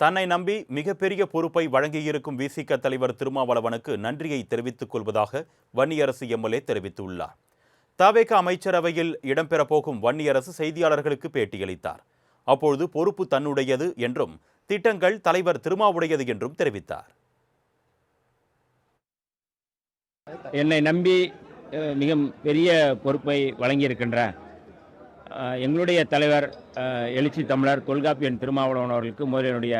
தன்னை நம்பி மிகப்பெரிய பொறுப்பை வழங்கியிருக்கும் விசிக தலைவர் திருமாவளவனுக்கு நன்றியை தெரிவித்துக் கொள்வதாக வன்னியரசு எம்எல்ஏ தெரிவித்துள்ளார். தவேக அமைச்சரவையில் இடம்பெறப்போகும் வன்னியரசு செய்தியாளர்களுக்கு பேட்டியளித்தார். அப்பொழுது பொறுப்பு தன்னுடையது என்றும் திட்டங்கள் தலைவர் திருமாவுடையது என்றும் தெரிவித்தார். என்னை நம்பி மிக பெரிய பொறுப்பை வழங்கியிருக்கின்ற எங்களுடைய தலைவர் எழுச்சி தமிழர் தொல்காப்பியன் திருமாவளவன் அவர்களுக்கு முதலில் என்னுடைய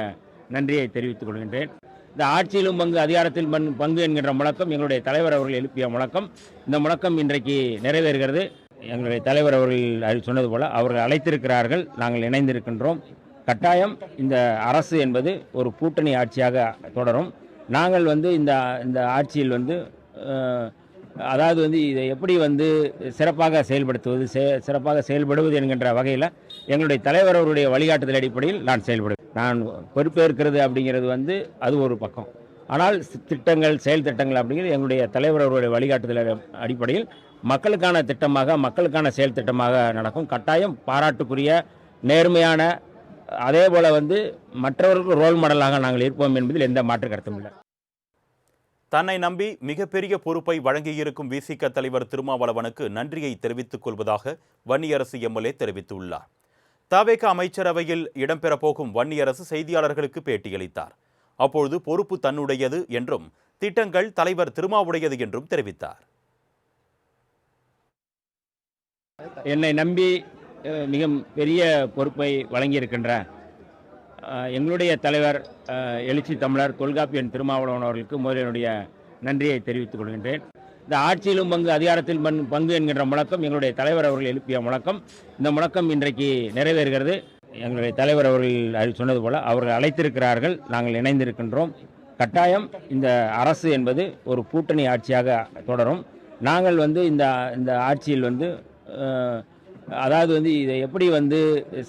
நன்றியை தெரிவித்துக் கொள்கின்றேன். இந்த ஆட்சியிலும் பங்கு அதிகாரத்தில் பங்கு என்கின்ற முழக்கம் எங்களுடைய தலைவர் அவர்கள் எழுப்பிய முழக்கம். இந்த முழக்கம் இன்றைக்கு நிறைவேறுகிறது. எங்களுடைய தலைவர் அவர்கள் சொன்னது போல அவர்கள் அழைத்திருக்கிறார்கள், நாங்கள் இணைந்திருக்கின்றோம். கட்டாயம் இந்த அரசு என்பது ஒரு கூட்டணி ஆட்சியாக தொடரும். நாங்கள் இந்த ஆட்சியில் அதாவது இதை எப்படி சிறப்பாக செயல்படுத்துவது, சிறப்பாக செயல்படுவது என்கின்ற வகையில் எங்களுடைய தலைவர் அவருடைய வழிகாட்டுதல் அடிப்படையில் நான் செயல்படுவேன். நான் பொறுப்பேற்கிறது அப்படிங்கிறது அது ஒரு பக்கம். ஆனால் திட்டங்கள், செயல் திட்டங்கள் அப்படிங்கிறது எங்களுடைய தலைவர் அவருடைய வழிகாட்டுதல் அடிப்படையில் மக்களுக்கான திட்டமாக, மக்களுக்கான செயல் திட்டமாக நடக்கும். கட்டாயம் பாராட்டுக்குரிய, நேர்மையான, அதே போல் மற்றவர்களுக்கு ரோல் மாடலாக நாங்கள் இருப்போம் என்பதில் எந்த மாற்று கருத்தும் இல்லை. தன்னை நம்பி மிகப்பெரிய பொறுப்பை வழங்கியிருக்கும் விசிக தலைவர் திருமாவளவனுக்கு நன்றியை தெரிவித்துக் கொள்வதாக வன்னியரசு எம்எல்ஏ தெரிவித்துள்ளார். தவேக அமைச்சரவையில் இடம்பெறப்போகும் வன்னியரசு செய்தியாளர்களுக்கு பேட்டியளித்தார். அப்பொழுது பொறுப்பு தன்னுடையது என்றும் திட்டங்கள் தலைவர் திருமாவுடையது என்றும் தெரிவித்தார். என்னை நம்பி மிக பெரிய பொறுப்பை வழங்கியிருக்கின்ற எங்களுடைய தலைவர் எழுச்சி தமிழர் தொல்காப்பியன் திருமாவளவன் அவர்களுக்கு முதலில் என்னுடைய நன்றியை தெரிவித்துக் கொள்கின்றேன். இந்த ஆட்சியிலும் பங்கு அதிகாரத்தில் பங்கு என்கின்ற முழக்கம் எங்களுடைய தலைவர் அவர்கள் எழுப்பிய முழக்கம். இந்த முழக்கம் இன்றைக்கு நிறைவேறுகிறது. எங்களுடைய தலைவர் அவர்கள் சொன்னது போல அவர்கள் அழைத்திருக்கிறார்கள், நாங்கள் இணைந்திருக்கின்றோம். கட்டாயம் இந்த அரசு என்பது ஒரு கூட்டணி ஆட்சியாக தொடரும். நாங்கள் இந்த ஆட்சியில் அதாவது இதை எப்படி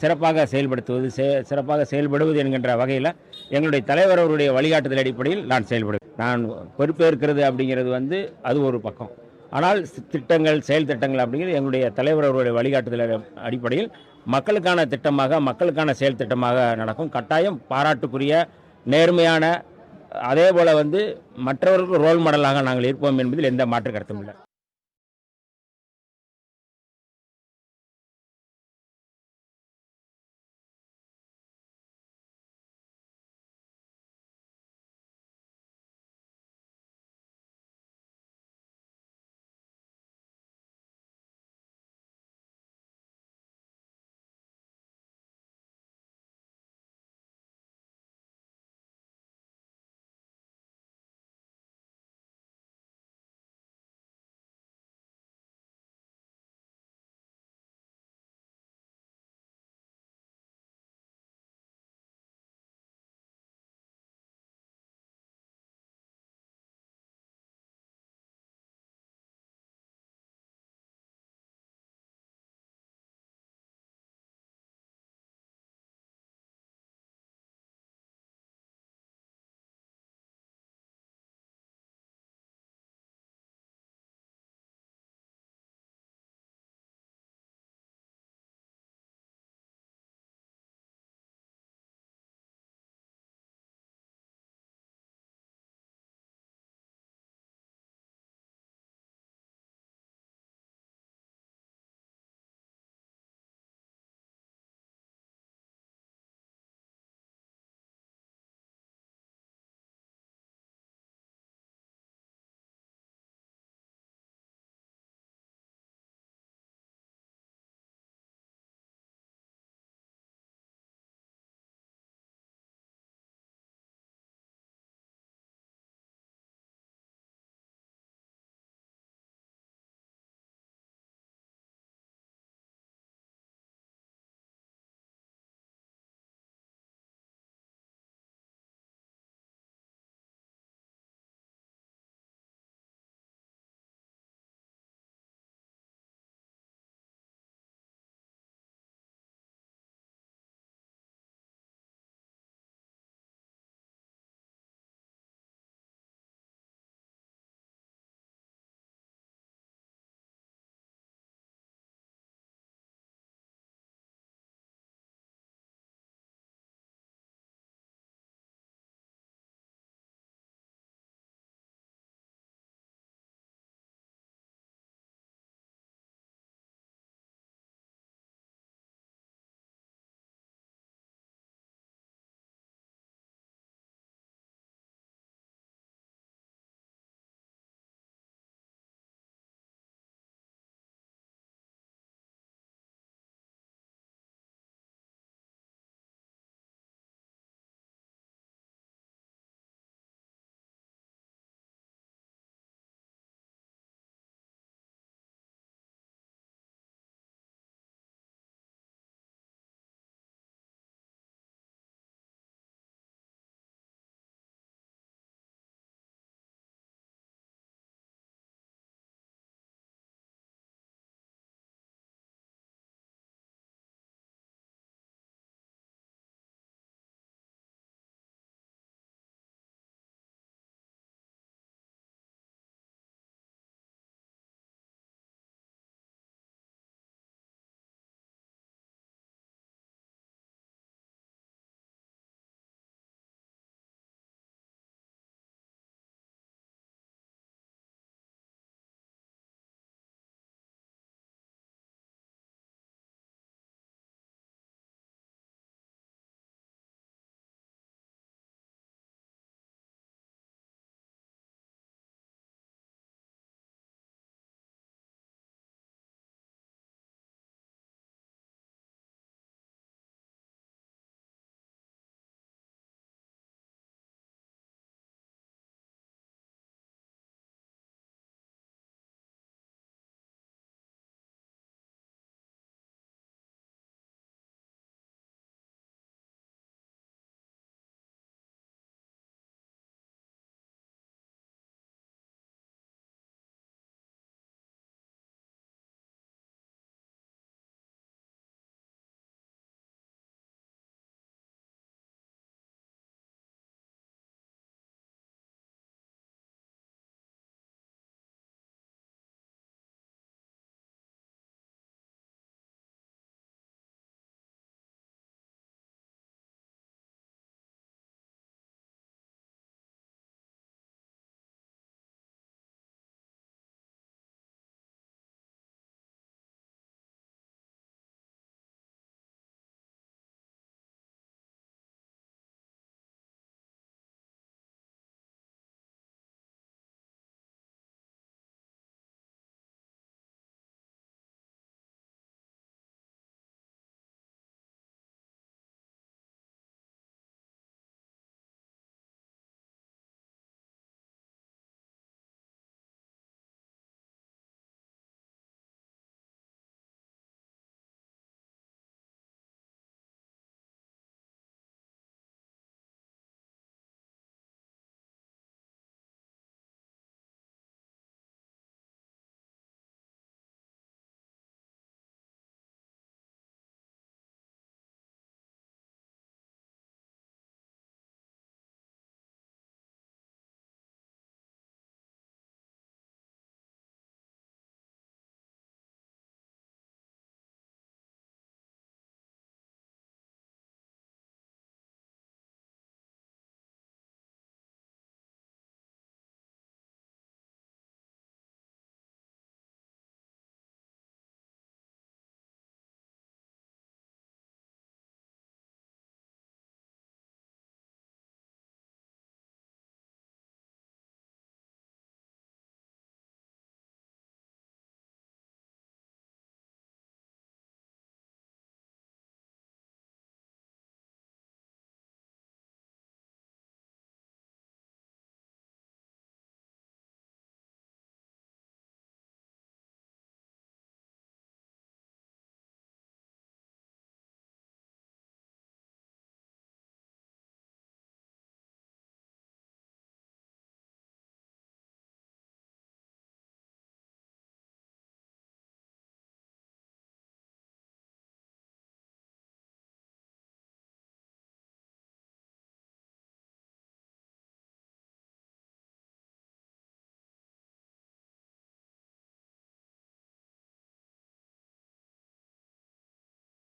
சிறப்பாக செயல்படுத்துவது, சிறப்பாக செயல்படுவது என்கின்ற வகையில் எங்களுடைய தலைவர் அவருடைய வழிகாட்டுதல் அடிப்படையில் நான் செயல்படுவேன். நான் பொறுப்பேற்கிறது அப்படிங்கிறது அது ஒரு பக்கம். ஆனால் திட்டங்கள், செயல் திட்டங்கள் அப்படிங்கிறது எங்களுடைய தலைவர் அவருடைய வழிகாட்டுதல் அடிப்படையில் மக்களுக்கான திட்டமாக, மக்களுக்கான செயல் திட்டமாக நடக்கும். கட்டாயம் பாராட்டுக்குரிய, நேர்மையான, அதே போல் மற்றவர்களுக்கு ரோல் மாடலாக நாங்கள் இருப்போம் என்பதில் எந்த மாற்று கருத்தும் இல்லை.